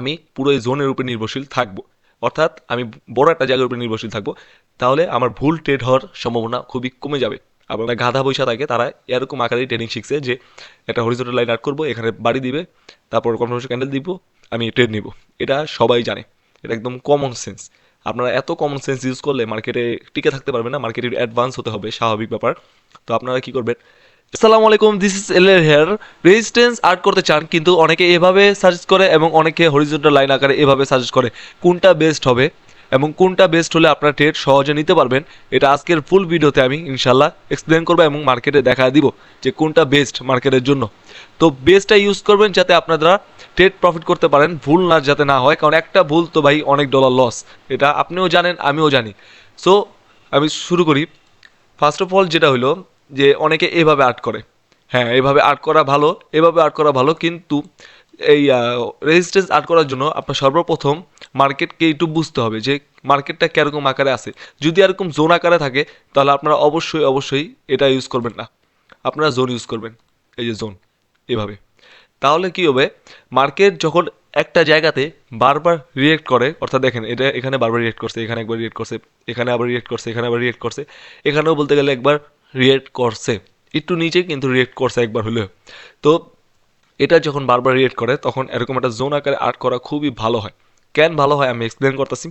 আমি পুরো এই জোনের উপরে নির্ভরশীল থাকবো, অর্থাৎ আমি বড় একটা জায়গার উপরে নির্ভরশীল থাকবো, তাহলে আমার ভুল ট্রেড হওয়ার সম্ভাবনা খুবই কমে যাবে। আবার গাধা পয়সা থাকে তারা এরকম আকারেই ট্রেডিং শিখছে যে একটা হরিজন্টাল লাইন আর্ট করবো, এখানে বাড়ি দিবে, তারপর কনফার্মেশন ক্যান্ডেল দিব, আমি ট্রেড নিব। এটা সবাই জানে, এটা একদম কমন সেন্স। আপনারা এত কমন সেন্স ইউজ করলে মার্কেটে টিকে থাকতে পারবেন না, মার্কেটে অ্যাডভান্স হতে হবে, স্বাভাবিক ব্যাপার। তো আপনারা কি করবেন, আসসালামু আলাইকুম, দিস ইজ এল হেয়ার। রেজিস্ট্যান্স আর্ট করতে চান, কিন্তু অনেকে এভাবে সাজেস্ট করে এবং অনেকে হরিজন্টাল লাইন আকারে এভাবে সাজেস্ট করে। কোনটা বেস্ট হবে এবং কোনটা বেস্ট হলে আপনার ট্রেড সহজে নিতে পারবেন, এটা আজকের ফুল ভিডিওতে আমি ইনশাল্লাহ এক্সপ্লেন করবো এবং মার্কেটে দেখা দিব যে কোনটা বেস্ট মার্কেটের জন্য। তো বেস্টটা ইউজ করবেন যাতে আপনারা ট্রেড প্রফিট করতে পারেন, ভুল না যাতে না হয়, কারণ একটা ভুল তো ভাই অনেক ডলার লস, এটা আপনিও জানেন আমিও জানি। সো আমি শুরু করি। ফার্স্ট অফ অল যেটা হলো যে অনেকে এভাবে আর্ট করে। হ্যাঁ, এভাবে আর্ট করা ভালো, এভাবে আর্ট করা ভালো, কিন্তু এই রেজিস্ট্যান্স আর্ট করার জন্য আপনার সর্বপ্রথম মার্কেটকে একটু বুঝতে হবে যে মার্কেটটা কীরকম আকারে আছে। যদি এরকম জোন আকারে থাকে তাহলে আপনারা অবশ্যই অবশ্যই এটা ইউজ করবেন না, আপনারা জোন ইউজ করবেন। এই যে জোন, এভাবে। তাহলে কি হবে, মার্কেট যখন একটা জায়গাতে বারবার রিয়েক্ট করে, অর্থাৎ দেখেন এটা এখানে বারবার রিয়েক্ট করছে, এখানে একবার রিয়েক্ট করছে, এখানে আবার রিয়েক্ট করছে, এখানে আবার রিয়েক্ট করছে, এখানেও বলতে গেলে একবার রিয়েক্ট করছে, একটু নিচে কিন্তু রিয়েক্ট করছে একবার হলেও। তো এটা যখন বারবার রিয়েক্ট করে তখন এরকম একটা জোন আকারে আর্ট করা খুবই ভালো হয়। কেন ভালো হয় আমি এক্সপ্লেন করতেছি,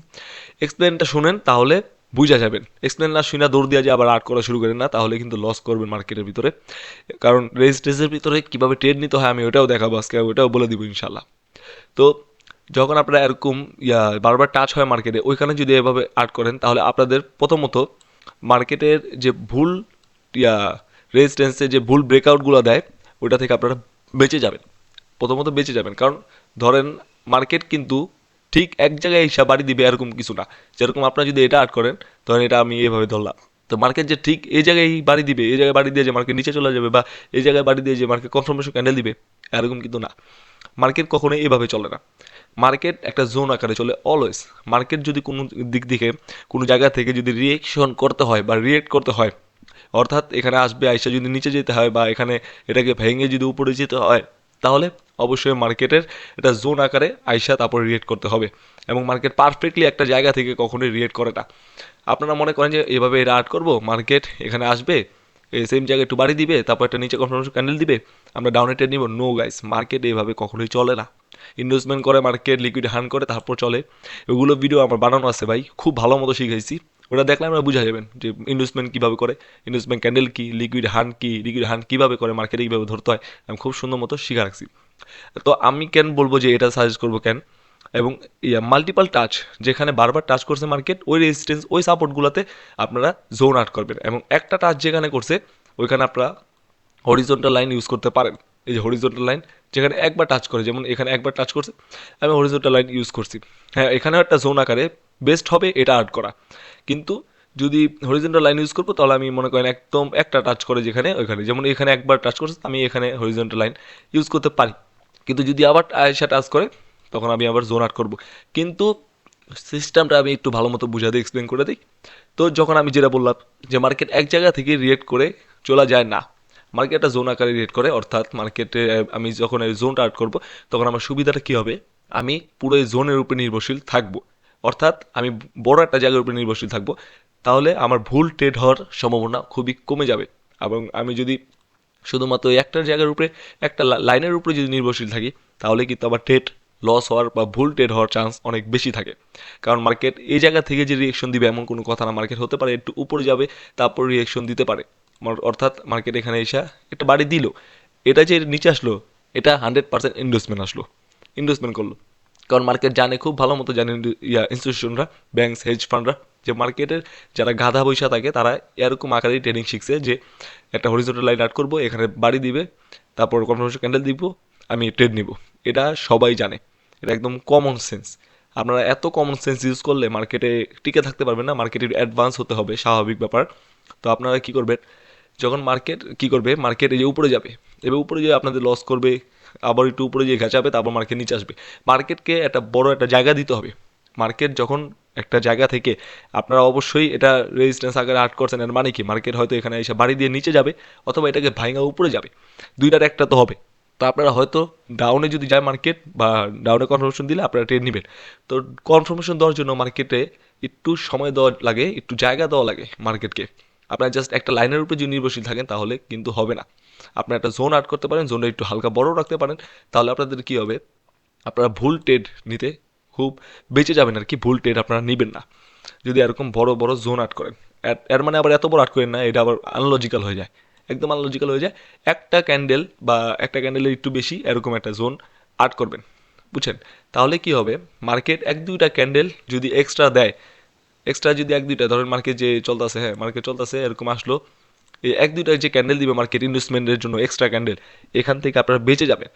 এক্সপ্লেনটা শুনেন তাহলে বুঝা যাবেন। এক্সপ্লেন না শুনে দৌড় দিয়ে যে আবার আর্ট করা শুরু করেন না, তাহলে কিন্তু লস করবেন মার্কেটের ভিতরে। কারণ রেজিস্ট্রেসের ভিতরে কীভাবে ট্রেড নিতে হয় আমি ওটাও দেখাবো আজকে, ওটাও বলে দিব ইনশাল্লাহ। তো যখন আপনারা এরকম বারবার টাচ হয় মার্কেটে, ওইখানে যদি এভাবে আর্ট করেন তাহলে আপনাদের প্রথমত মার্কেটের যে ভুল ইয়া রেজিস্ট্যান্সে যে ভুল ব্রেকআউটগুলো দেয় ওইটা থেকে আপনারা বেঁচে যাবেন। প্রথমত বেঁচে যাবেন, কারণ ধরেন মার্কেট কিন্তু ঠিক এক জায়গায় এসে বাড়ি দিবে এরকম কিছু না। যেরকম আপনারা যদি এটা আর্ট করেন, ধরেন এটা আমি এভাবে ধরলাম, তো মার্কেট যে ঠিক এই জায়গায় বাড়ি দিবে, এই জায়গায় বাড়ি দিয়ে যে মার্কেট নিচে চলে যাবে, বা এই জায়গায় বাড়ি দিয়ে যে মার্কেট কনফার্মেশন ক্যান্ডেল দিবে, এরকম কিন্তু না। মার্কেট কখনোই এভাবে চলে না, মার্কেট একটা জোন আকারে চলে অলওয়েজ। মার্কেট যদি কোনো দিক থেকে কোনো জায়গা থেকে যদি রিয়েকশন করতে হয় বা রিয়েক্ট করতে হয়, অর্থাৎ এখানে আসবে আইসা যদি নিচে যেতে হয় বা এখানে এটাকে ভেঙে যদি উপরে যেতে হয়, তাহলে অবশ্যই মার্কেটের এটা জোন আকারে আইসা তারপর রিয়েক্ট করতে হবে। এবং মার্কেট পারফেক্টলি একটা জায়গা থেকে কখনোই রিয়েক্ট করে না। আপনারা মনে করেন যে এভাবে এটা আর্ট করবো, মার্কেট এখানে আসবে, এই সেম জায়গায় একটু বাড়ি দিবে, তারপর একটা নিচে কনফার্মেশন ক্যান্ডেল দিবে, আমরা ডাউনে ট্রেড নিব। নো গাইস, মার্কেট এইভাবে কখনোই চলে না। ইনভেস্টমেন্ট করে মার্কেট, লিকুইড হান করে তারপর চলে। ওগুলো ভিডিও আমার বানানো আছে ভাই, খুব ভালো মতো শিখাইছি, ওটা দেখলে আমরা বুঝা যাবেন যে ইনভেস্টমেন্ট কীভাবে করে, ইনভেস্টমেন্ট ক্যান্ডেল কী, লিকুইড হান কী, লিকুইড হান কীভাবে করে, মার্কেটে কীভাবে ধরতে হয়, আমি খুব সুন্দর মতো শিখা রাখছি। তো আমি কেন বলবো যে এটা সাজেস্ট করবো কেন, এবং মাল্টিপাল টাচ যেখানে বারবার টাচ করছে মার্কেট, ওই রেজিস্ট্যান্স ওই সাপোর্টগুলোতে আপনারা জোন আউট করবেন, এবং একটা টাচ যেখানে করছে ওইখানে আপনারা হরিজন্টাল লাইন ইউজ করতে পারেন। এই যে হরিজন্টাল লাইন যেখানে একবার টাচ করে, যেমন এখানে একবার টাচ করছে, আমি হরিজন্টাল লাইন ইউজ করছি। হ্যাঁ, এখানেও একটা জোন আকারে বেস্ট হবে এটা আর্ট করা, কিন্তু যদি হরিজন্টাল লাইন ইউজ করবো তাহলে আমি মনে করেন একদম একটা টাচ করে যেখানে ওইখানে, যেমন এখানে একবার টাচ করছে আমি এখানে হরিজন্টাল লাইন ইউজ করতে পারি। কিন্তু যদি আবার আয়সা টাচ করে তখন আমি আবার জোন আউট করবো। কিন্তু সিস্টেমটা আমি একটু ভালো মতো বুঝা দিই, এক্সপ্লেন করে দিই। তো যখন আমি যেটা বললাম যে মার্কেট এক জায়গা থেকে রিয়েক্ট করে চলা যায় না, মার্কেট একটা জোন আকারে রিয়েক্ট করে, অর্থাৎ মার্কেটে আমি যখন এই জোনটা আউট করবো তখন আমার সুবিধাটা কী হবে, আমি পুরো এই জোনের উপরে নির্ভরশীল থাকবো, অর্থাৎ আমি বড় একটা জায়গার উপরে নির্ভরশীল থাকবো, তাহলে আমার ভুল ট্রেড হওয়ার সম্ভাবনা খুবই কমে যাবে। এবং আমি যদি শুধুমাত্র ওই একটা জায়গার উপরে, একটা লাইনের উপরে যদি নির্ভরশীল থাকি, তাহলে কিন্তু আবার ট্রেড লস হওয়ার বা ভুল ট্রেড হওয়ার চান্স অনেক বেশি থাকে। কারণ মার্কেট এই জায়গা থেকে যে রিয়েকশন দিবে এমন কোনো কথা না, মার্কেট হতে পারে একটু উপরে যাবে তারপর রিয়েকশন দিতে পারে। অর্থাৎ মার্কেট এখানে এসে একটা বাড়ি দিল, এটা যে নিচে আসলো, এটা 100% ইনভেস্টমেন্ট আসলো, ইনভেস্টমেন্ট করলো। কারণ মার্কেট জানে, খুব ভালো মতো জানে ইনস্টিটিউশনরা, ব্যাংকস, হেজ ফান্ডরা, যে মার্কেটের যারা গাধা পয়সা থাকে তারা এরকম আকারেই ট্রেডিং শিখছে যে একটা হরিজন্টাল লাইন আর্ট করবো, এখানে বাড়ি দিবে, তারপর কনফার্মেশন ক্যান্ডেল দিব, আমি ট্রেড নিব। এটা সবাই জানে, এটা একদম কমন সেন্স। আপনারা এত কমন সেন্স ইউজ করলে মার্কেটে টিকে থাকতে পারবেন না, মার্কেটে অ্যাডভান্স হতে হবে, স্বাভাবিক ব্যাপার। তো আপনারা কী করবেন, যখন মার্কেট কী করবে, মার্কেট এই যে উপরে যাবে, এবার উপরে যেয়ে আপনাদের লস করবে, আবার একটু উপরে যেয়ে ঘেঁচাবে, তারপর মার্কেট নিচে আসবে। মার্কেটকে একটা বড় একটা জায়গা দিতে হবে। মার্কেট যখন একটা জায়গা থেকে আপনারা অবশ্যই এটা রেজিস্ট্যান্স আকারে আর্ট করছেন, এর মানে কি মার্কেট হয়তো এখানে এসে বাড়ি দিয়ে নিচে যাবে, অথবা এটাকে ভাঙা উপরে যাবে, দুইটার একটা তো হবে। তো আপনারা হয়তো ডাউনে যদি যায় মার্কেট বা ডাউনে কনফার্মেশন দিলে আপনারা ট্রেড নেবেন। তো কনফার্মেশন দেওয়ার জন্য মার্কেটে একটু সময় দেওয়া লাগে, একটু জায়গা দেওয়া লাগে মার্কেটকে। আপনারা জাস্ট একটা লাইনের উপরে যদি নির্ভরশীল থাকেন তাহলে কিন্তু হবে না। আপনারা একটা জোন আর্ট করতে পারেন, জোনটা একটু হালকা বড় রাখতে পারেন, তাহলে আপনাদের কী হবে, আপনারা ভুল ট্রেড নিতে খুব বেঁচে যাবেন আর কি। ভুল ট্রেড আপনারা নেবেন না যদি এরকম বড় বড় জোন আর্ট করেন। এর মানে আবার এত বড় আর্ট করেন না, এটা আবার আনলজিক্যাল হয়ে যায়, একদম আনলজিক্যাল হয়ে যায়। একটা ক্যান্ডেল বা একটা ক্যান্ডেলের একটু বেশি এরকম একটা জোন আর্ট করবেন, বুঝছেন? তাহলে কি হবে, মার্কেট এক দুইটা ক্যান্ডেল যদি এক্সট্রা দেয়, এক্সট্রা যদি এক দুইটা ধরেন মার্কেট যে চলতেছে, হ্যাঁ মার্কেট চলতেছে এরকম আসলো, এই এক দুইটা যে ক্যান্ডেল দিবে মার্কেট ইনভেস্টমেন্টের জন্য এক্সট্রা ক্যান্ডেল, এখান থেকে আপনারা বেঁচে যাবেন।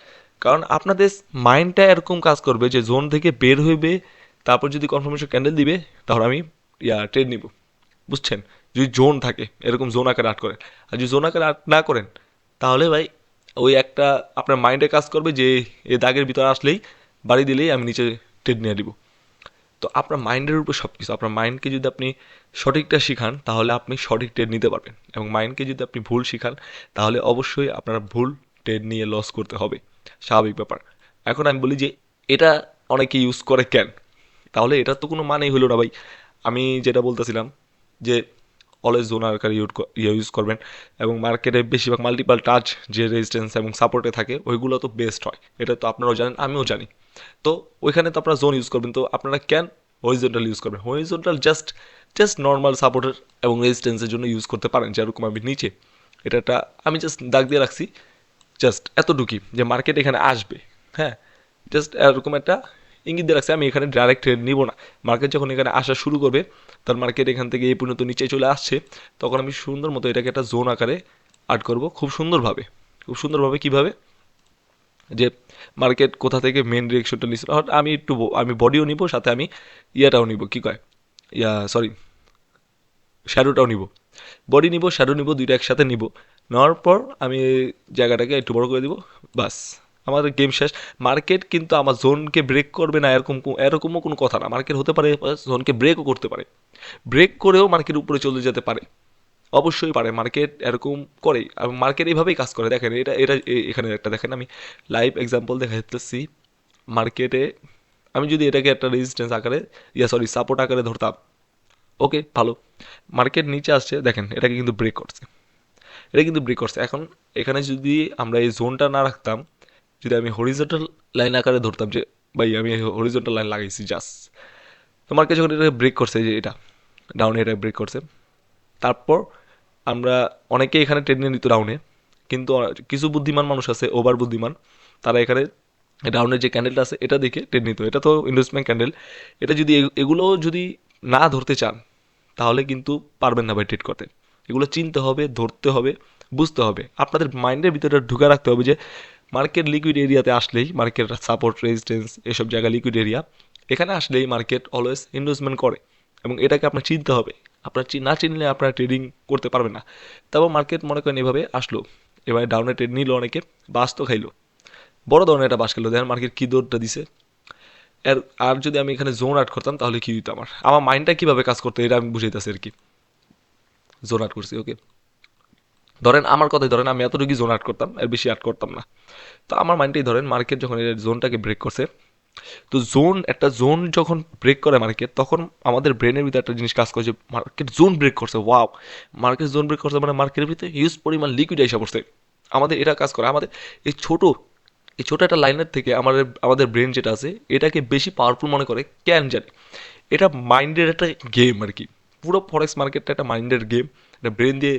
কারণ আপনাদের মাইন্ডটা এরকম কাজ করবে যে জোন থেকে বের হইবে, তারপর যদি কনফার্মেশন ক্যান্ডেল দিবে তাহলে আমি ট্রেড নিব, বুঝছেন? যদি জোন থাকে এরকম জোন আকারে আর্ট করেন, আর যদি জোন আকারে আর্ট না করেন তাহলে ভাই ওই একটা আপনার মাইন্ডে কাজ করবে যে এই দাগের ভিতরে আসলেই বাড়ি দিলেই আমি নিচে ট্রেড নিয়ে দিব। তো আপনার মাইন্ডের উপর সব কিছু, আপনার মাইন্ডকে যদি আপনি সঠিকটা শিখান তাহলে আপনি সঠিক ট্রেড নিতে পারবেন, এবং মাইন্ডকে যদি আপনি ভুল শিখান তাহলে অবশ্যই আপনার ভুল ট্রেড নিয়ে লস করতে হবে, স্বাভাবিক ব্যাপার। এখন আমি বলি যে এটা অনেকে ইউজ করে কেন, তাহলে এটার তো কোনো মানেই হলো না ভাই। আমি যেটা বলতেছিলাম যে অলওয়েজ জোন আকার ইউজ করবেন, এবং মার্কেটে বেশিরভাগ মাল্টিপাল টাচ যে রেজিস্ট্যান্স এবং সাপোর্টে থাকে ওইগুলো তো বেস্ট হয়, এটা তো আপনারাও জানেন আমিও জানি। তো ওইখানে তো আপনারা জোন ইউজ করবেন, তো আপনারা কেন হরিজন্টাল ইউজ করবেন? হরিজন্টাল জাস্ট জাস্ট নর্মাল সাপোর্টের এবং রেজিস্ট্যান্সের জন্য ইউজ করতে পারেন, যেরকম আমি নিচে এটা একটা আমি জাস্ট দাগ দিয়ে রাখছি, জাস্ট এতটুকুই যে মার্কেট এখানে আসবে, হ্যাঁ জাস্ট এরকম একটা ইঙ্গিত দিয়ে রাখছে। আমি এখানে ডাইরেক্ট ট্রেড নিব না, মার্কেট যখন এখানে আসা শুরু করবে, তার মার্কেট এখান থেকে এই পর্যন্ত নিচে চলে আসছে, তখন আমি সুন্দর মতো এটাকে একটা জোন আকারে আর্ট করব, খুব সুন্দরভাবে। খুব সুন্দরভাবে কীভাবে, যে মার্কেট কোথা থেকে মেন ডিরেকশনটা নিচ্ছে, আমি একটু আমি বডিও নিব, সাথে আমি ইয়াটাও নিব, কী কয় সরি শ্যাডোটাও নিব। বডি নিব, শ্যাডো নিব, দুইটা একসাথে নিব। নেওয়ার পর আমি জায়গাটাকে একটু বড় করে দিব, বাস আমাদের গেম শেষ। মার্কেট কিন্তু আমার জোনকে ব্রেক করবে না এরকমও কোনো কথা না। মার্কেট হতে পারে জোনকে ব্রেকও করতে পারে, ব্রেক করেও মার্কেট উপরে চলে যেতে পারে, অবশ্যই পারে। মার্কেট এরকম করেই, এবং মার্কেট এইভাবেই কাজ করে। দেখেন এটা এটা এখানে একটা দেখেন, আমি লাইভ এক্সাম্পল দেখাতেছি। মার্কেটে আমি যদি এটাকে একটা রেজিস্ট্যান্স আকারে সাপোর্ট আকারে ধরতাম, ওকে ভালো, মার্কেট নিচে আসছে, দেখেন এটাকে কিন্তু ব্রেক করছে, এটা কিন্তু ব্রেক করছে। এখন এখানে যদি আমরা এই জোনটা না রাখতাম, যদি আমি হরিজন্টাল লাইন আকারে ধরতাম যে ভাই আমি হরিজন্টাল লাইন লাগাইছি জাস্ট, তো মার্কেট যখন এটা ব্রেক করছে, যে এটা ডাউনে এটা ব্রেক করছে, তারপর আমরা অনেকে এখানে ট্রেড নিয়ে নিত ডাউনে, কিন্তু কিছু বুদ্ধিমান মানুষ আছে, ওভার বুদ্ধিমান, তারা এখানে ডাউনের যে ক্যান্ডেলটা আছে এটা দেখে ট্রেড নিত। এটা তো ইনভেস্টমেন্ট ক্যান্ডেল, এটা যদি এগুলো যদি না ধরতে চান তাহলে কিন্তু পারবেন না ভাই ট্রেড করতে। এগুলো চিনতে হবে, ধরতে হবে, বুঝতে হবে, আপনাদের মাইন্ডের ভিতরে ঢুকে রাখতে হবে যে মার্কেট লিকুইড এরিয়াতে আসলেই, মার্কেট সাপোর্ট রেজিস্ট্যান্স এসব জায়গা লিকুইড এরিয়া, এখানে আসলেই মার্কেট অলওয়েজ ইনভেস্টমেন্ট করে, এবং এটাকে আপনার চিনতে হবে। আপনার না চিনলে আপনারা ট্রেডিং করতে পারবেন না। তারপর মার্কেট মনে করেন এভাবে আসলো, এবারে ডাউনে ট্রেড নিল অনেকে, বাস তো খাইলো, বড় ধরনের একটা বাস খেলো, দেখেন মার্কেট কী দৌড়টা দিছে। আর যদি আমি এখানে জোন আর্ট করতাম তাহলে কী হইতো, আমার মাইন্ডটা কীভাবে কাজ করতো এটা আমি বুঝাইতেছি আর কি। জোন আর্ট করছি, ওকে ধরেন আমার কথাই ধরেন, আমি এতটুকু জোন আর্ট করতাম, এর বেশি আর্ট করতাম না। তো আমার মাইন্ডটাই ধরেন মার্কেট যখন এর জোনটাকে ব্রেক করছে, তো একটা জোন যখন ব্রেক করে মার্কেট, তখন আমাদের ব্রেনের ভিতরে একটা জিনিস কাজ করে যে মার্কেট জোন ব্রেক করছে, ওয়াও মার্কেট জোন ব্রেক করছে, মানে মার্কেটের ভিতরে হিউজ পরিমাণ লিকুইড এসে পড়ছে। আমাদের এটা কাজ করে, আমাদের এই ছোটো একটা লাইনের থেকে আমাদের ব্রেন যেটা আছে এটাকে বেশি পাওয়ারফুল মনে করে, কেন জানি। এটা মাইন্ডের একটা গেম আর কি। পুরো ফরেক্স মার্কেটটা একটা মাইন্ডের গেম, এটা ব্রেন দিয়ে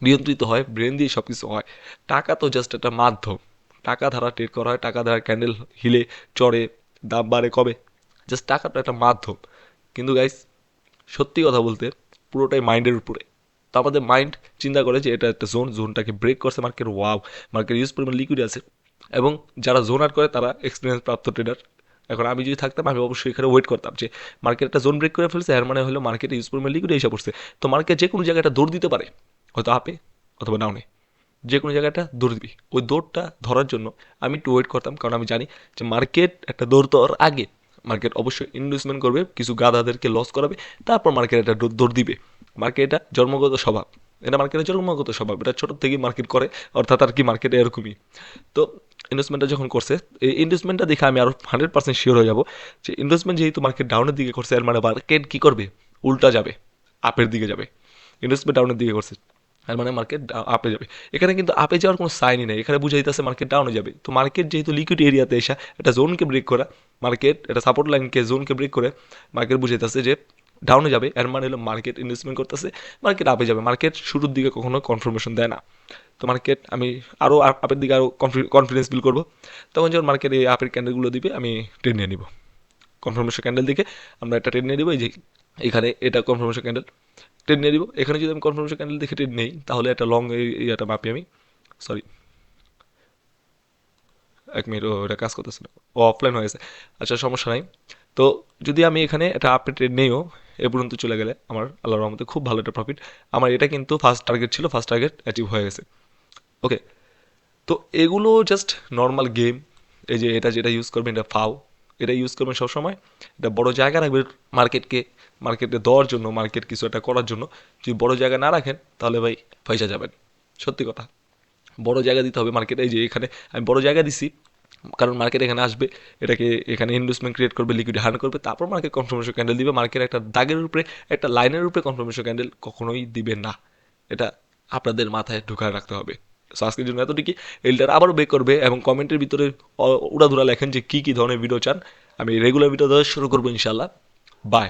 নিয়ন্ত্রিত হয়, ব্রেন দিয়ে সব কিছু হয়। টাকা তো জাস্ট একটা মাধ্যম, টাকা ধারা ট্রেড করা হয়, টাকা ধারা ক্যান্ডেল হিলে চড়ে, দাম বাড়ে কবে, জাস্ট টাকাটা একটা মাধ্যম। কিন্তু গাইস সত্যি কথা বলতে পুরোটাই মাইন্ডের উপরে। তো আমাদের মাইন্ড চিন্তা করে যে এটা একটা জোনটাকে ব্রেক করছে মার্কেট, ওয়াও মার্কেট ইউজ পরিমাণ লিকুইড আছে, এবং যারা জোন আর্ট করে তারা এক্সপিরিয়েন্স প্রাপ্ত ট্রেডার। এখন আমি যদি থাকতাম আমি অবশ্যই এখানে ওয়েট করতাম যে মার্কেট একটা জোন ব্রেক করে ফেলছে, এর মানে হলো মার্কেটে ইউজ পরিমাণ লিকুইড এসে পড়ছে, তো মার্কেট যে কোনো জায়গায় একটা দৌড় দিতে পারে, হয়তো আপে অথবা ডাউনে, যে কোনো জায়গাটা দৌড় দিবি। ওই দৌড়টা ধরার জন্য আমি একটু ওয়েট করতাম, কারণ আমি জানি যে মার্কেট একটা দৌড় দেওয়ার আগে মার্কেট অবশ্যই ইনভেস্টমেন্ট করবে, কিছু গাধাদেরকে লস করাবে, তারপর মার্কেট একটা দৌড় দিবে। মার্কেট এটা জন্মগত স্বভাব, এটা মার্কেটের জন্মগত স্বভাব, এটা ছোটোর থেকেই মার্কেট করে, অর্থাৎ আর কি মার্কেট এরকমই। তো ইনভেস্টমেন্টটা যখন করছে, এই ইনভেস্টমেন্টটা দেখে আমি আরও 100% শিওর হয়ে যাব যে ইনভেস্টমেন্ট যেহেতু মার্কেট ডাউনের দিকে করছে, এর মানে মার্কেট কী করবে, উল্টা যাবে, আপের দিকে যাবে। ইনভেস্টমেন্ট ডাউনের দিকে করছে, তার মানে মার্কেট আপে যাবে। এখানে কিন্তু আপে যাওয়ার কোনো সাইনই নেই, এখানে বুঝে দিতেছে মার্কেট ডাউনে যাবে। তো মার্কেট যেহেতু লিকুইড এরিয়াতে এসে একটা জোনকে ব্রেক করা, মার্কেট এটা সাপোর্ট লাইনকে জোনকে ব্রেক করে মার্কেট বুঝাইতেছে যে ডাউনে যাবে, এর মানে হলো মার্কেট ইনভেস্টমেন্ট করতেছে, মার্কেট আপে যাবে। মার্কেট শুরুর দিকে কখনো কনফার্মেশন দেয় না। তো মার্কেট আমি আরও আপের দিকে আরও কনফিডেন্স বিল করবো, তখন যখন মার্কেট এই আপের ক্যান্ডেলগুলো দিবে আমি ট্রেড নিয়ে নিব। কনফার্মেশন ক্যান্ডেল দিকে আমরা একটা ট্রেড নিয়ে দিব, এই যে এখানে এটা কনফার্মেশন ক্যান্ডেল, ট্রেড নিয়ে দিব। এখানে যদি আমি কনফার্মেশন ক্যান্ডেল দেখে ট্রেড নেই, তাহলে একটা লং ইয়েটা মাপি আমি, সরি 1 মিনিট, ও এটা কাজ করতেছে না, ও অফলাইন হয়ে গেছে। আচ্ছা সমস্যা নাই। তো যদি আমি এখানে একটা আপে ট্রেড নেইও, এ পর্যন্ত চলে গেলে আমার আল্লাহর রহমতে খুব ভালো একটা প্রফিট। আমার এটা কিন্তু ফার্স্ট টার্গেট ছিল, ফার্স্ট টার্গেট অ্যাচিভ হয়ে গেছে। ওকে, তো এগুলো জাস্ট নর্মাল গেম। এই যে এটা যেটা ইউজ করবেন, এটা ফাও, এটা ইউজ করবেন সবসময়। এটা বড় জায়গা রাখবেন মার্কেটকে, মার্কেটে দেওয়ার জন্য, মার্কেট কিছু একটা করার জন্য। যদি বড় জায়গা না রাখেন তাহলে ভাই পয়সা যাবেন, সত্যি কথা। বড় জায়গা দিতে হবে মার্কেটে। এই যে এখানে আমি বড় জায়গা দিছি, কারণ মার্কেট এখানে আসবে, এটাকে এখানে ইনভেস্টমেন্ট ক্রিয়েট করবে, লিকুইড হার্ন করবে, তারপর মার্কেট কনফার্মেশন ক্যান্ডেল দিবে। মার্কেট একটা দাগের উপরে, একটা লাইনের উপরে কনফার্মেশন ক্যান্ডেল কখনোই দিবে না। এটা আপনাদের মাথায় ঢুকায় রাখতে হবে। সো আজকের জন্য এতটুকুই। এলটার আবারও বেক করবে এবং কমেন্টের ভিতরে উড়াধুরা লেখেন যে কী কী ধরনের ভিডিও চান, আমি রেগুলার ভিডিও দেওয়া শুরু করবো ইনশাল্লাহ। বাই।